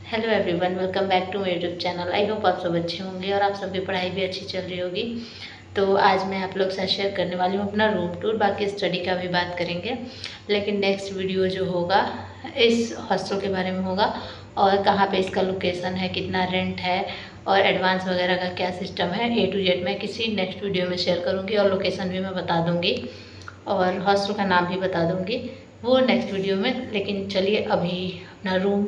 Hello everyone, welcome back to my YouTube channel. I hope आप सब अच्छे होंगे और आप सबकी पढ़ाई भी अच्छी चल रही होगी। तो आज मैं आप लोग से शेयर करने वाली हूँ अपना रूम टूर। बाकी स्टडी का भी बात करेंगे, लेकिन नेक्स्ट वीडियो जो होगा इस हॉस्टल के बारे में होगा और कहाँ पे इसका लोकेशन है, कितना रेंट है और एडवांस वगैरह का क्या सिस्टम है, A to Z मैं किसी नेक्स्ट वीडियो में शेयर करूँगी और लोकेशन भी मैं बता दूँगी और हॉस्टल का नाम भी बता दूँगी, वो नेक्स्ट वीडियो में। लेकिन चलिए अभी अपना रूम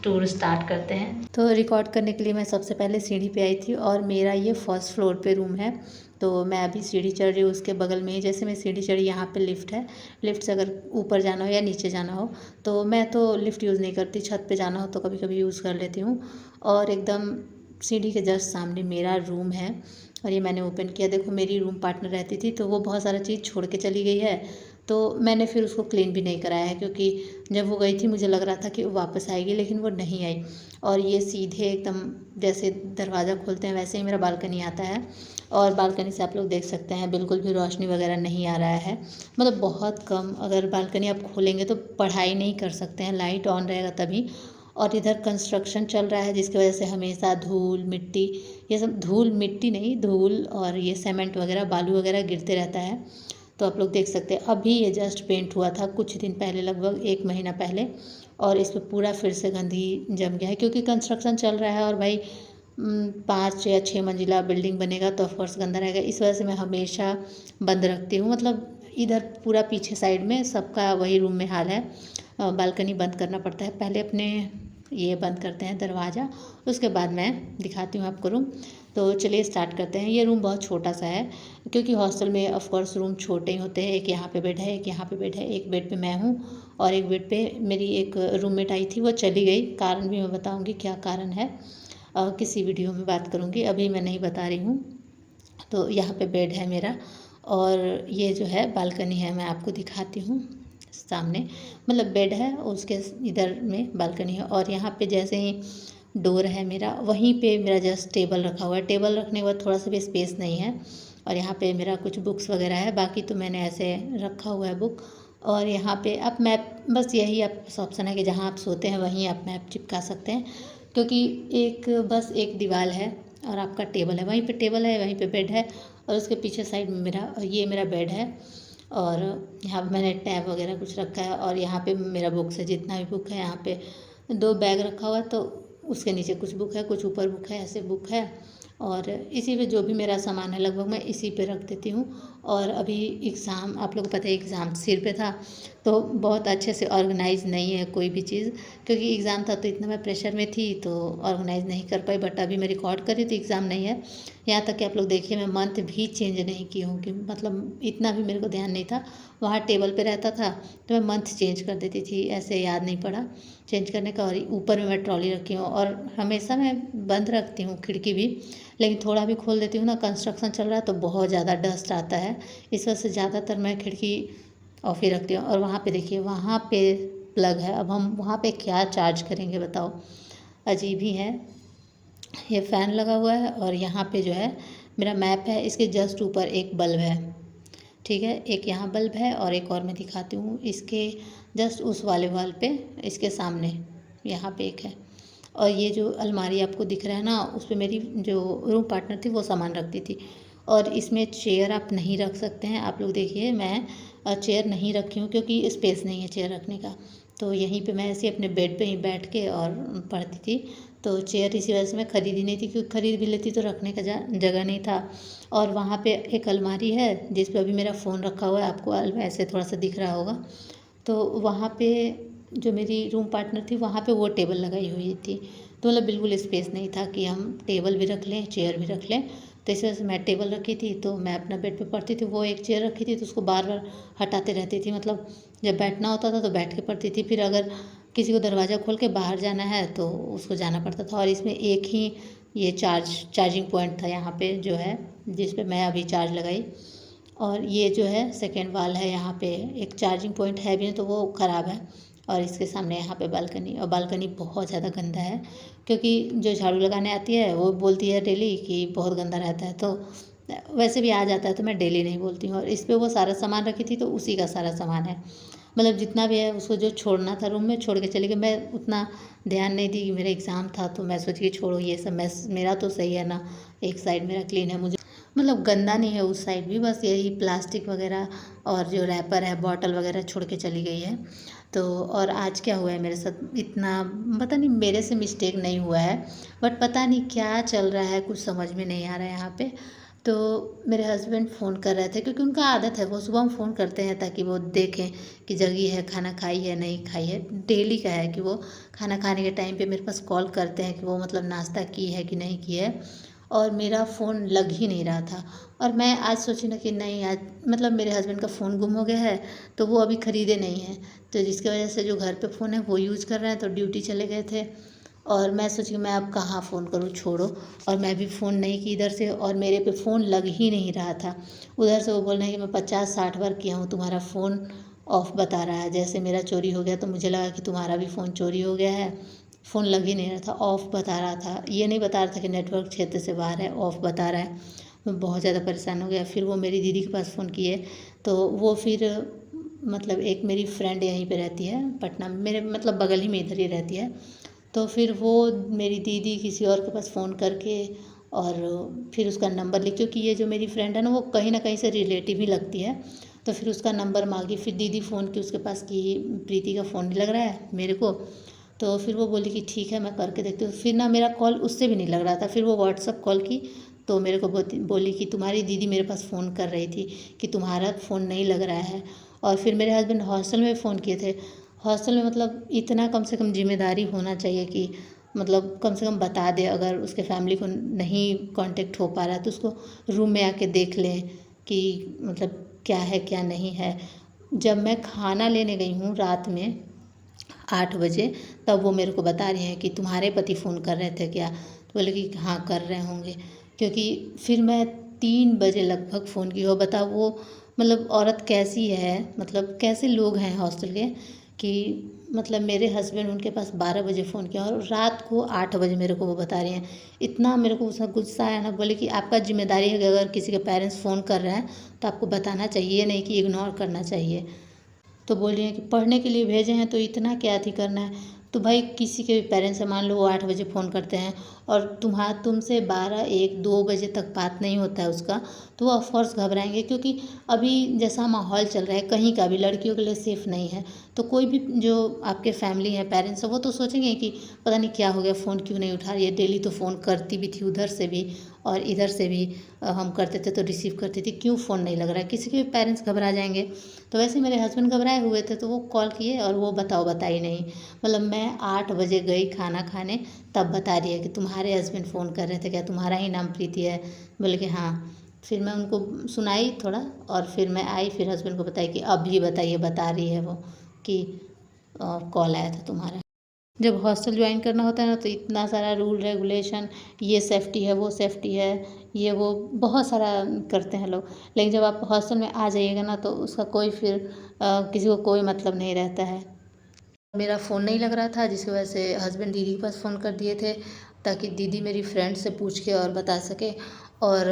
टूर स्टार्ट करते हैं। तो रिकॉर्ड करने के लिए मैं सबसे पहले सीढ़ी पे आई थी और मेरा ये फर्स्ट फ्लोर पे रूम है। तो मैं अभी सीढ़ी चढ़ रही हूँ, उसके बगल में ही जैसे मैं सीढ़ी चढ़ी यहाँ पे लिफ्ट है। लिफ्ट से अगर ऊपर जाना हो या नीचे जाना हो, तो मैं तो लिफ्ट यूज़ नहीं करती, छत पे जाना हो तो कभी कभी यूज़ कर लेती हूँ। और एकदम सीढ़ी के जस्ट सामने मेरा रूम है और ये मैंने ओपन किया। देखो मेरी रूम पार्टनर रहती थी तो वो बहुत सारा चीज़ छोड़ के चली गई है, तो मैंने फिर उसको क्लीन भी नहीं कराया है, क्योंकि जब वो गई थी मुझे लग रहा था कि वो वापस आएगी, लेकिन वो नहीं आई। और ये सीधे एकदम जैसे दरवाज़ा खोलते हैं वैसे ही मेरा बालकनी आता है और बालकनी से आप लोग देख सकते हैं बिल्कुल भी रोशनी वगैरह नहीं आ रहा है, मतलब बहुत कम। अगर बालकनी आप खोलेंगे तो पढ़ाई नहीं कर सकते हैं, लाइट ऑन रहेगा तभी। और इधर कंस्ट्रक्शन चल रहा है जिसकी वजह से हमेशा धूल मिट्टी, ये सब धूल मिट्टी नहीं, धूल और ये सीमेंट वगैरह बालू वगैरह गिरते रहता है। तो आप लोग देख सकते हैं अभी ये जस्ट पेंट हुआ था कुछ दिन पहले, लगभग 1 महीना पहले, और इस पर पूरा फिर से गंदगी जम गया है क्योंकि कंस्ट्रक्शन चल रहा है। और भाई 5 या 6 मंजिला बिल्डिंग बनेगा तो ऑफकोर्स गंदा रहेगा, इस वजह से मैं हमेशा बंद रखती हूँ। मतलब इधर पूरा पीछे साइड में सबका वही रूम में हाल है, बालकनी बंद करना पड़ता है। पहले अपने ये बंद करते हैं दरवाज़ा, उसके बाद मैं दिखाती हूँ आपको रूम। तो चलिए स्टार्ट करते हैं। ये रूम बहुत छोटा सा है क्योंकि हॉस्टल में ऑफ कोर्स रूम छोटे ही होते हैं। एक यहाँ पे बेड है, एक यहाँ पे बेड है, एक बेड पे मैं हूँ और एक बेड पे मेरी एक रूममेट आई थी, वो चली गई। कारण भी मैं बताऊँगी क्या कारण है, किसी वीडियो में बात करूँगी, अभी मैं नहीं बता रही हूँ। तो यहाँ पे बेड है मेरा और ये जो है बालकनी है, मैं आपको दिखाती हूँ सामने। मतलब बेड है उसके इधर में बालकनी है और यहाँ पे जैसे ही डोर है मेरा, वहीं पे मेरा जस्ट टेबल रखा हुआ है। टेबल रखने के बाद थोड़ा सा भी स्पेस नहीं है और यहाँ पे मेरा कुछ बुक्स वगैरह है, बाकी तो मैंने ऐसे रखा हुआ है बुक। और यहाँ पे आप मैप, बस यही आप ऑप्शन है कि जहाँ आप सोते हैं वहीं आप मैप चिपका सकते हैं, क्योंकि एक बस एक दीवार है और आपका टेबल है, वहीं पे टेबल है, वहीं पे बेड है और उसके पीछे साइड में ये मेरा बेड है। और यहाँ पे मैंने टैब वगैरह कुछ रखा है और यहाँ पे मेरा बुक्स है, जितना भी बुक है। यहाँ पे 2 बैग रखा हुआ है, तो उसके नीचे कुछ बुक है, कुछ ऊपर बुक है, ऐसे बुक है। और इसी पे जो भी मेरा सामान है लगभग मैं इसी पे रख देती हूँ। और अभी एग्ज़ाम, आप लोगों को पता है एग्ज़ाम सिर पे था, तो बहुत अच्छे से ऑर्गेनाइज नहीं है कोई भी चीज़, क्योंकि एग्ज़ाम था तो इतना मैं प्रेशर में थी तो ऑर्गेनाइज नहीं कर पाई। बट अभी मैं रिकॉर्ड कर रही थी, एग्ज़ाम नहीं है। यहाँ तक कि आप लोग देखिए मैं मंथ भी चेंज नहीं की हूँ, कि मतलब इतना भी मेरे को ध्यान नहीं था। वहाँ टेबल पे रहता था तो मैं मंथ चेंज कर देती थी, ऐसे याद नहीं पड़ा चेंज करने का। और ऊपर में मैं ट्रॉली रखी हूँ और हमेशा मैं बंद रखती हूँ खिड़की भी, लेकिन थोड़ा भी खोल देती हूँ ना, कंस्ट्रक्शन चल रहा है तो बहुत ज़्यादा डस्ट आता है, इस वजह से ज़्यादातर मैं खिड़की ऑफ ही रखती हूँ। और वहाँ पे देखिए, वहाँ पे प्लग है, अब हम वहाँ पे क्या चार्ज करेंगे बताओ, अजीब ही है। ये फ़ैन लगा हुआ है और यहाँ पे जो है मेरा मैप है, इसके जस्ट ऊपर एक बल्ब है, ठीक है, एक यहाँ बल्ब है और एक और मैं दिखाती हूँ, इसके जस्ट उस वाले वॉल पे, इसके सामने यहाँ पे एक है। और ये जो अलमारी आपको दिख रहा है ना, उस पे मेरी जो रूम पार्टनर थी वो सामान रखती थी। और इसमें चेयर आप नहीं रख सकते हैं, आप लोग देखिए मैं चेयर नहीं रखी हूँ क्योंकि स्पेस नहीं है चेयर रखने का। तो यहीं पे मैं ऐसे अपने बेड पे ही बैठ के और पढ़ती थी। तो चेयर इसी वजह से मैं ख़रीदी नहीं थी, क्योंकि ख़रीद भी लेती तो रखने का जगह नहीं था। और वहाँ पे एक अलमारी है जिस पे अभी मेरा फ़ोन रखा हुआ है, आपको ऐसे थोड़ा सा दिख रहा होगा। तो वहाँ पे जो मेरी रूम पार्टनर थी वहाँ पे वो टेबल लगाई हुई थी, तो मतलब बिल्कुल स्पेस नहीं था कि हम टेबल भी रख लें चेयर भी रख लें। तो इस वजह से मैं टेबल रखी थी, तो मैं अपना बेड पे पढ़ती थी, वो एक चेयर रखी थी तो उसको बार बार हटाते रहती थी। मतलब जब बैठना होता था तो बैठ के पढ़ती थी, फिर अगर किसी को दरवाज़ा खोल के बाहर जाना है तो उसको जाना पड़ता था। और इसमें एक ही ये चार्जिंग पॉइंट था यहाँ पे जो है, जिस पे मैं अभी चार्ज लगाई। और ये जो है सेकेंड वाल है, यहाँ पे एक चार्जिंग पॉइंट है भी नहीं तो वो ख़राब है। और इसके सामने यहाँ पे बालकनी, और बालकनी बहुत ज़्यादा गंदा है, क्योंकि जो झाड़ू लगाने आती है वो बोलती है डेली कि बहुत गंदा रहता है, तो वैसे भी आ जाता है तो मैं डेली नहीं बोलती हूँ। और इस पे वो सारा सामान रखी थी तो उसी का सारा सामान है। मतलब जितना भी है उसको जो छोड़ना था रूम में छोड़ के चली गई। मैं उतना ध्यान नहीं दी कि मेरा एग्ज़ाम था, तो मैं सोची कि छोड़ो ये सब, मैस मेरा तो सही है ना, एक साइड मेरा क्लीन है, मुझे मतलब गंदा नहीं है उस साइड भी, बस यही प्लास्टिक वगैरह और जो रैपर है बॉटल वगैरह छोड़ के चली गई है। तो और आज क्या हुआ है मेरे साथ, इतना पता नहीं, मेरे से मिस्टेक नहीं हुआ है, बट पता नहीं क्या चल रहा है, कुछ समझ में नहीं आ रहा है यहाँ पे। तो मेरे हस्बैंड फ़ोन कर रहे थे, क्योंकि उनका आदत है, वो सुबह में फ़ोन करते हैं ताकि वो देखें कि जगी है, खाना खाई है नहीं खाई है। डेली का है कि वो खाना खाने के टाइम पे मेरे पास कॉल करते हैं कि वो मतलब नाश्ता की है कि नहीं की है। और मेरा फ़ोन लग ही नहीं रहा था, और मैं आज सोची ना कि नहीं, आज मतलब मेरे हस्बैंड का फ़ोन गुम हो गया है, तो वो अभी ख़रीदे नहीं हैं, तो जिसकी वजह से जो घर पे फ़ोन है वो यूज़ कर रहे हैं, तो ड्यूटी चले गए थे। और मैं सोची मैं अब कहाँ फ़ोन करूँ, छोड़ो। और मैं भी फ़ोन नहीं की इधर से, और मेरे पे फ़ोन लग ही नहीं रहा था। उधर से वो बोल रहे हैं कि मैं 50-60 बार किया हूँ, तुम्हारा फ़ोन ऑफ बता रहा है, जैसे मेरा चोरी हो गया तो मुझे लगा कि तुम्हारा भी फ़ोन चोरी हो गया है। फ़ोन लग ही नहीं रहा था, ऑफ बता रहा था, ये नहीं बता रहा था कि नेटवर्क क्षेत्र से बाहर है, ऑफ बता रहा है। मैं बहुत ज़्यादा परेशान हो गया। फिर वो मेरी दीदी के पास फ़ोन किए, तो वो फिर मतलब एक मेरी फ्रेंड यहीं पे रहती है पटना में, मेरे मतलब बगल ही में इधर ही रहती है। तो फिर वो मेरी दीदी किसी और के पास फ़ोन करके, और फिर उसका नंबर लिख, क्योंकि ये जो मेरी फ्रेंड है ना वो कहीं ना कहीं से रिलेटिव ही लगती है, तो फिर उसका नंबर मांगी। फिर दीदी फ़ोन की उसके पास की, प्रीति का फ़ोन नहीं लग रहा है मेरे को, तो फिर वो बोली कि ठीक है मैं करके देखती हूँ। फिर ना मेरा कॉल उससे भी नहीं लग रहा था, फिर वो व्हाट्सअप कॉल की, तो मेरे को बोली कि तुम्हारी दीदी मेरे पास फ़ोन कर रही थी कि तुम्हारा फ़ोन नहीं लग रहा है। और फिर मेरे हस्बैंड हॉस्टल में फ़ोन किए थे। हॉस्टल में मतलब इतना कम से कम जिम्मेदारी होना चाहिए कि मतलब कम से कम बता दे, अगर उसके फैमिली को नहीं कांटेक्ट हो पा रहा है तो उसको रूम में आके देख लें कि मतलब क्या है क्या नहीं है। जब मैं खाना लेने गई हूँ रात में 8 बजे, तब वो मेरे को बता रही हैं कि तुम्हारे पति फ़ोन कर रहे थे क्या, तो बोले कि हाँ कर रहे होंगे, क्योंकि फिर मैं 3 बजे लगभग फ़ोन की हो। बताओ वो मतलब औरत कैसी है, मतलब कैसे लोग हैं हॉस्टल के, कि मतलब मेरे हस्बैंड उनके पास 12 बजे फ़ोन किया और रात को 8 बजे मेरे को वो बता रही हैं। इतना मेरे को उसका गुस्सा आया ना, बोले कि आपका जिम्मेदारी है कि अगर किसी के पेरेंट्स फ़ोन कर रहे हैं तो आपको बताना चाहिए, नहीं कि इग्नोर करना चाहिए। तो बोल रही हैं कि पढ़ने के लिए भेजे हैं तो इतना क्या थी करना है। तो भाई किसी के भी पेरेंट्स से मान लो वो 8 बजे फ़ोन करते हैं और तुमसे 12-1-2 बजे तक बात नहीं होता है उसका, तो वो ऑफकोर्स घबराएंगे, क्योंकि अभी जैसा माहौल चल रहा है कहीं का भी लड़कियों के लिए सेफ़ नहीं है। तो कोई भी जो आपके फैमिली है पेरेंट्स है वो तो सोचेंगे कि पता नहीं क्या हो गया, फ़ोन क्यों नहीं उठा रही है। डेली तो फ़ोन करती भी थी उधर से भी और इधर से भी, हम करते थे तो रिसीव करती थी, क्यों फ़ोन नहीं लग रहा है, किसी के भी पेरेंट्स घबरा जाएंगे। तो वैसे मेरे हस्बैंड घबराए हुए थे, तो वो कॉल किए और वो बताई नहीं। मतलब मैं 8 बजे गई खाना खाने, तब बता रही है कि तुम्हारे हस्बैंड फ़ोन कर रहे थे क्या, तुम्हारा ही नाम प्रीति है। बोले कि हाँ। फिर मैं उनको सुनाई थोड़ा, और फिर मैं आई, फिर हस्बैंड को बताई कि अभी बताइए, बता रही है वो कि कॉल आया था तुम्हारा। जब हॉस्टल ज्वाइन करना होता है ना, तो इतना सारा रूल रेगुलेशन, ये सेफ्टी है वो सेफ्टी है, ये वो बहुत सारा करते हैं लोग। लेकिन जब आप हॉस्टल में आ जाइएगा ना, तो उसका कोई फिर किसी को कोई मतलब नहीं रहता है। मेरा फ़ोन नहीं लग रहा था, जिसकी वजह से हस्बैंड दीदी के पास फ़ोन कर दिए थे ताकि दीदी मेरी फ्रेंड से पूछ के और बता सके। और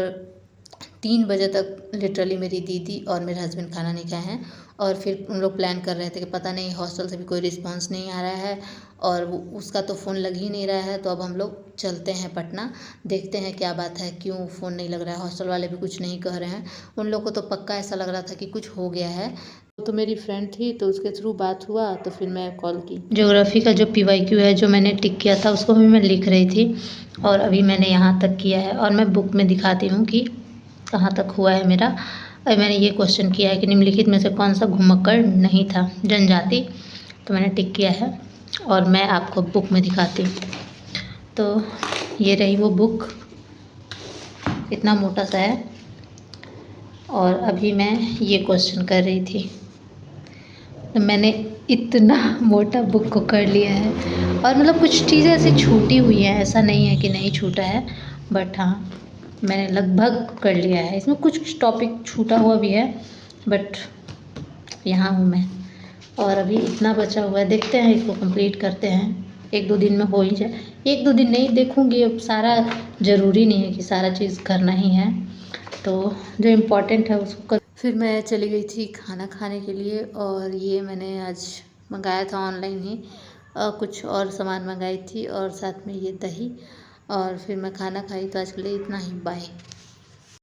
3 बजे तक लिटरली मेरी दीदी और मेरे हस्बैंड खाना नहीं खाए हैं। और फिर उन लोग प्लान कर रहे थे कि पता नहीं हॉस्टल से भी कोई रिस्पांस नहीं आ रहा है और उसका तो फ़ोन लग ही नहीं रहा है, तो अब हम लोग चलते हैं पटना, देखते हैं क्या बात है, क्यों फ़ोन नहीं लग रहा है। हॉस्टल वाले भी कुछ नहीं कह रहे हैं, उन लोग को तो पक्का ऐसा लग रहा था कि कुछ हो गया है। तो मेरी फ्रेंड थी तो उसके थ्रू बात हुआ, तो फिर मैं कॉल की। ज्योग्राफी का जो PYQ है जो मैंने टिक किया था उसको भी मैं लिख रही थी, और अभी मैंने यहाँ तक किया है, और मैं बुक में दिखाती हूँ कि कहाँ तक हुआ है मेरा। अभी मैंने ये क्वेश्चन किया है कि निम्नलिखित में से कौन सा घुमक्कड़ नहीं था, जनजाति, तो मैंने टिक किया है और मैं आपको बुक में दिखाती हूँ। तो ये रही वो बुक, इतना मोटा सा है, और अभी मैं ये क्वेश्चन कर रही थी। तो मैंने इतना मोटा बुक को कर लिया है, और मतलब कुछ चीज़ें ऐसी छूटी हुई हैं, ऐसा नहीं है कि नहीं छूटा है, बट हाँ मैंने लगभग कर लिया है। इसमें कुछ कुछ टॉपिक छूटा हुआ भी है, बट यहाँ हूँ मैं, और अभी इतना बचा हुआ है, देखते हैं इसको कंप्लीट करते हैं। 1-2 दिन में हो ही जाए, 1-2 दिन नहीं देखूँगी, अब सारा ज़रूरी नहीं है कि सारा चीज़ करना ही है, तो जो इम्पोर्टेंट है उसको कर। फिर मैं चली गई थी खाना खाने के लिए, और ये मैंने आज मंगाया था ऑनलाइन ही, कुछ और सामान मंगाई थी और साथ में ये दही। और फिर मैं खाना खाई, तो आज के लिए इतना ही, बाय।